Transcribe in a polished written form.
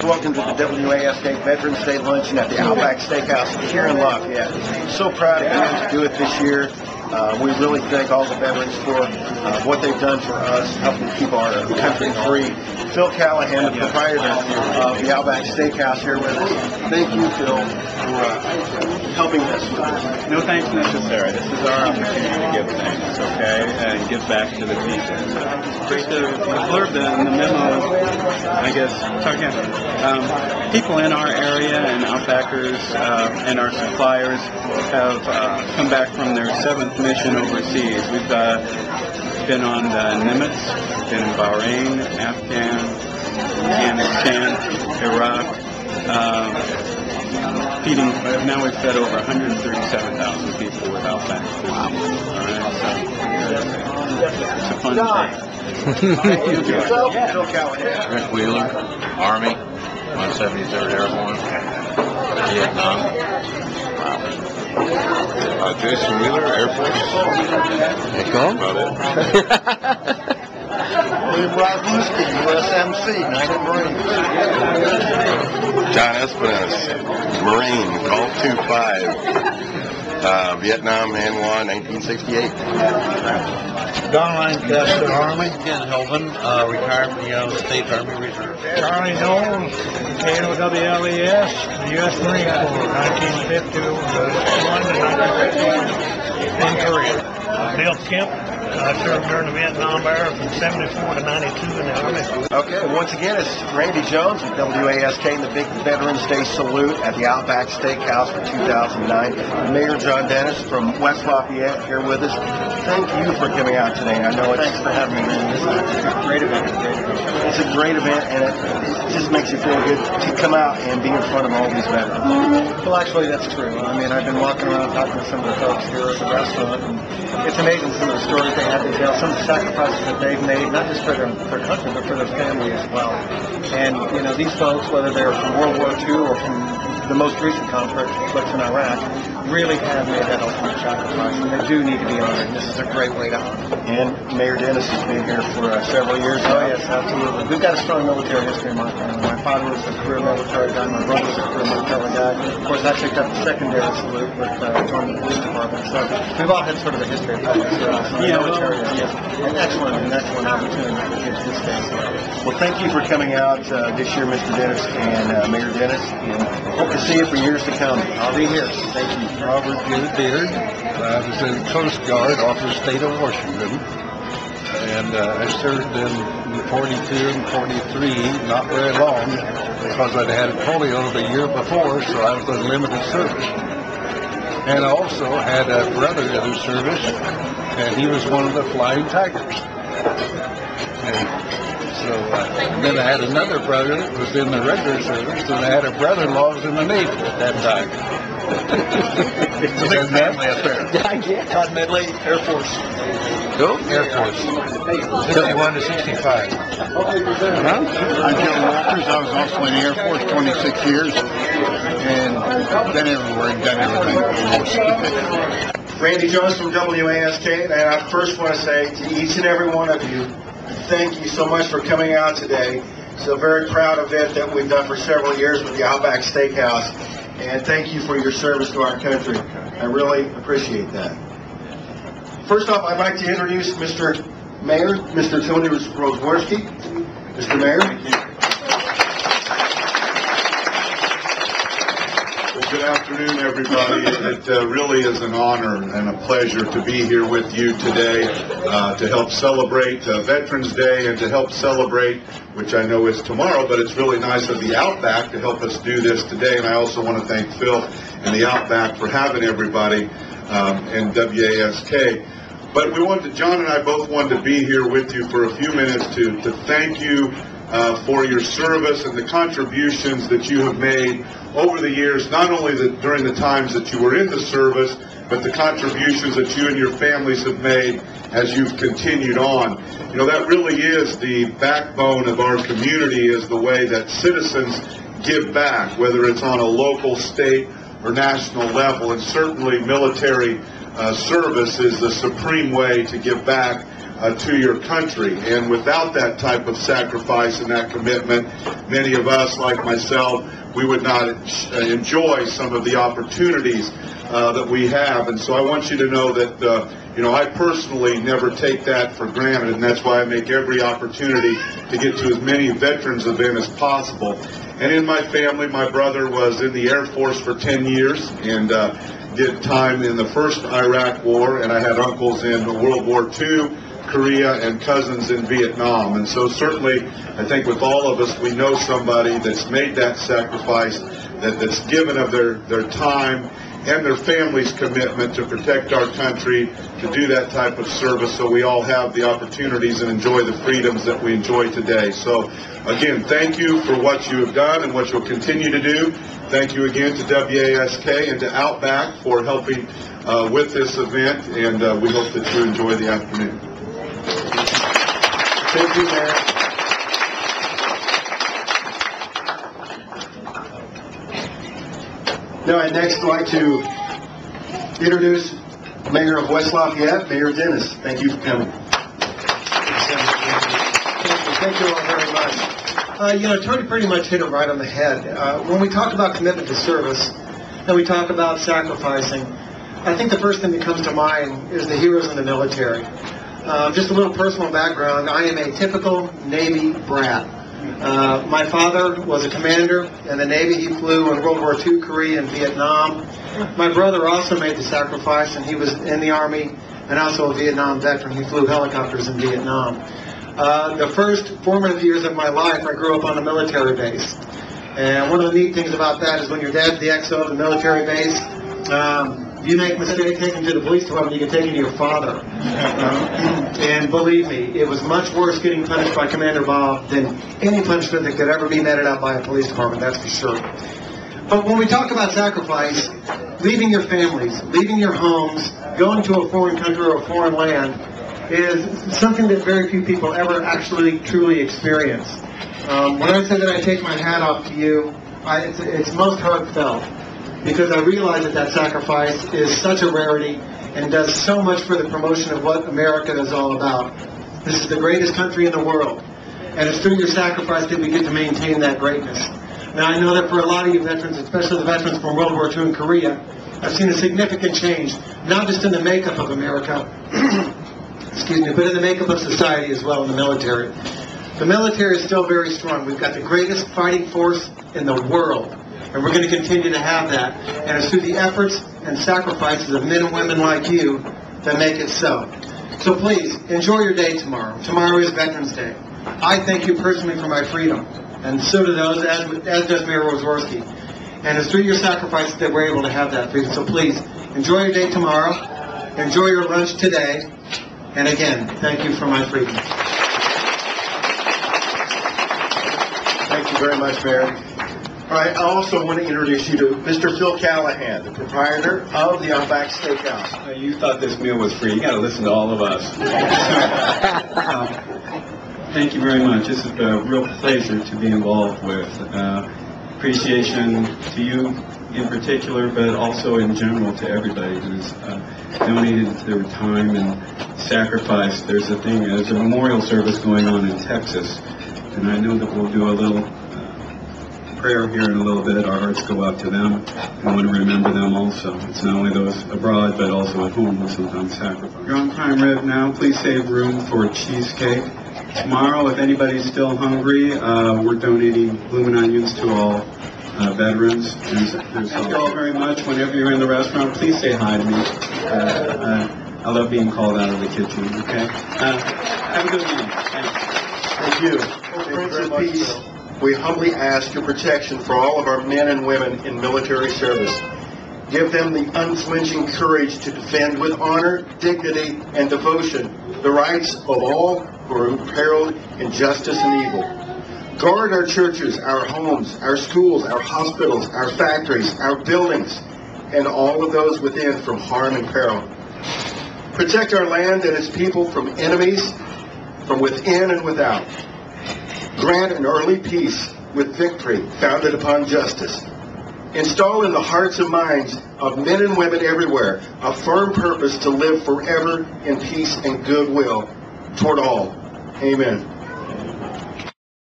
Welcome to the WASK Veterans Day Luncheon at the Outback Steakhouse here in Lafayette. So proud of them to do it this year. We really thank all the veterans for what they've done for us, helping keep our country free. Phil Callahan, the proprietor of the Outback Steakhouse, here with us. Thank you, Phil, for helping us with this. No thanks necessary. This is our opportunity to give thanks, okay, and give back to the people. Just the blurb in the memo, I guess, talking people in our area and Outbackers and our suppliers have come back from their 7th mission overseas. We've been on the Nimitz, been in Bahrain, Afghanistan, Iraq, feeding. Now we've fed over 137,000 people with Outback food. Wow. All right, so it's a fun day. Rick Wheeler, Army, 173rd Airborne, Vietnam. Wow. Jason Wheeler, Air Force. There you About it. William Rogowski, USMC, United Marines. John Espinez, Marine, Gulf 2-5, Vietnam, Han 1968. Don Lancaster, Army. Ken Helvin, retired from the United States Army Reserve. Charlie Knowles, KNOWLES, U.S. Marine Corps, 1950 to 1951 in Korea. Bill Kemp, served during the Vietnam era from 74 to 92 in the Army. Okay, once again, it's Randy Jones with WASK and the big Veterans Day salute at the Outback Steakhouse for 2009. Mayor John Dennis from West Lafayette here with us. Thank you for coming out today. I know thanks for having me. It's a great event. It's a great event, and it just makes you feel good to come out and be in front of all these veterans. Well, actually, that's true. I mean, I've been walking around talking to some of the folks here at the restaurant, and it's amazing some of the stories they have to tell, some of the sacrifices that they've made, not just for their country, but for their family as well. And, you know, these folks, whether they're from World War II or from the most recent conflict in Iraq, really have made that ultimate sacrifice, and they do need to be honored. This is a great way to honor them. And Mayor Dennis has been here for several years now. Oh, yes, absolutely. We've got a strong military history in my family. My father was a career military guy. My brother was a career military guy. Of course, I picked up the secondary salute with joining the police department. So we've all had sort of a history of public service. The military is an excellent opportunity to get to this day. Well, thank you for coming out this year, Mr. Dennis and Mayor Dennis, and hope to see you for years to come. I'll be here. Thank you. Robert Beard. I was in the Coast Guard off the state of Washington, and I served in 42 and 43, not very long, because I'd had polio the year before, so I was on limited service. And I also had a brother in the service, and he was one of the Flying Tigers. So then I had another brother that was in the regular service, and I had a brother-in-law who was in the Navy at that time. It's a big family affair. Todd Medley, Air Force. Go? Air Force. 51 to 65. I'm Joe Walters. I was also in the Air Force 26 years, and been everywhere and done everything. Randy Jones from WASK, and I first want to say to each and every one of you, thank you so much for coming out today. It's a very proud event that we've done for several years with the Outback Steakhouse, and thank you for your service to our country. I really appreciate that. First off, I'd like to introduce Mr. Mayor, Mr. Tony Rosworski. Mr. Mayor. Good afternoon, everybody. It really is an honor and a pleasure to be here with you today to help celebrate Veterans Day and to help celebrate, which I know is tomorrow, but it's really nice of the Outback to help us do this today. And I also want to thank Phil and the Outback for having everybody in WASK. But John and I both wanted to be here with you for a few minutes to thank you for your service and the contributions that you have made over the years, not only during the times that you were in the service, but the contributions that you and your families have made as you've continued on. You know, that really is the backbone of our community, is the way that citizens give back, whether it's on a local, state, or national level. And certainly military service is the supreme way to give back to your country. And without that type of sacrifice and that commitment, many of us, like myself, we would not enjoy some of the opportunities that we have. And so I want you to know that, I personally never take that for granted, and that's why I make every opportunity to get to as many veterans events as possible. And in my family, my brother was in the Air Force for 10 years and did time in the first Iraq War, and I had uncles in World War II, Korea, and cousins in Vietnam. And so certainly, I think with all of us, we know somebody that's made that sacrifice, that's given of their time and their family's commitment to protect our country, to do that type of service so we all have the opportunities and enjoy the freedoms that we enjoy today. So again, thank you for what you have done and what you'll continue to do. Thank you again to WASK and to Outback for helping with this event, and we hope that you enjoy the afternoon. Thank you, Mayor. Now, I'd next like to introduce Mayor of West Lafayette, Mayor Dennis. Thank you for coming. Thank you all very much. Tony pretty much hit it right on the head. When we talk about commitment to service, and we talk about sacrificing, I think the first thing that comes to mind is the heroes in the military. Just a little personal background, I am a typical Navy brat. My father was a commander in the Navy. He flew in World War II, Korea, and Vietnam. My brother also made the sacrifice, and he was in the Army and also a Vietnam veteran. He flew helicopters in Vietnam. The first formative years of my life, I grew up on a military base. And one of the neat things about that is when your dad's the XO of the military base, you make mistakes, take him to the police department, you can take him to your father. And believe me, it was much worse getting punished by Commander Bob than any punishment that could ever be meted out by a police department, that's for sure. But when we talk about sacrifice, leaving your families, leaving your homes, going to a foreign country or a foreign land is something that very few people ever actually truly experience. When I say that I take my hat off to you, it's most heartfelt, because I realize that sacrifice is such a rarity and does so much for the promotion of what America is all about. This is the greatest country in the world, and it's through your sacrifice that we get to maintain that greatness. Now, I know that for a lot of you veterans, especially the veterans from World War II and Korea, I've seen a significant change, not just in the makeup of America, excuse me, but in the makeup of society as well in the military. The military is still very strong. We've got the greatest fighting force in the world, and we're going to continue to have that. And it's through the efforts and sacrifices of men and women like you that make it so. So please, enjoy your day tomorrow. Tomorrow is Veterans Day. I thank you personally for my freedom, and so do those, as does Mayor Rosworski. And it's through your sacrifices that we're able to have that freedom. So please, enjoy your day tomorrow. Enjoy your lunch today. And again, thank you for my freedom. Thank you very much, Mayor. All right, I also want to introduce you to Mr. Phil Callahan, the proprietor of the Outback Steakhouse. You thought this meal was free. You got to listen to all of us. Thank you very much. This is a real pleasure to be involved with. Appreciation to you in particular, but also in general to everybody who's donated their time and sacrifice. There's a memorial service going on in Texas, and I know that we'll do a little prayer here in a little bit. Our hearts go out to them. I want to remember them also. It's not only those abroad, but also at home who sometimes sacrifice. You're on prime rib now. Please save room for cheesecake. Tomorrow, if anybody's still hungry, we're donating bloomin' onions to all veterans. Thank you all very much. Whenever you're in the restaurant, please say hi to me. I love being called out of the kitchen, okay? Have a good evening. Thank you. Prince of Peace, we humbly ask your protection for all of our men and women in military service. Give them the unflinching courage to defend with honor, dignity, and devotion the rights of all who are imperiled in justice and evil. Guard our churches, our homes, our schools, our hospitals, our factories, our buildings, and all of those within from harm and peril. Protect our land and its people from enemies, from within and without. Grant an early peace with victory founded upon justice. Install in the hearts and minds of men and women everywhere a firm purpose to live forever in peace and goodwill toward all. Amen.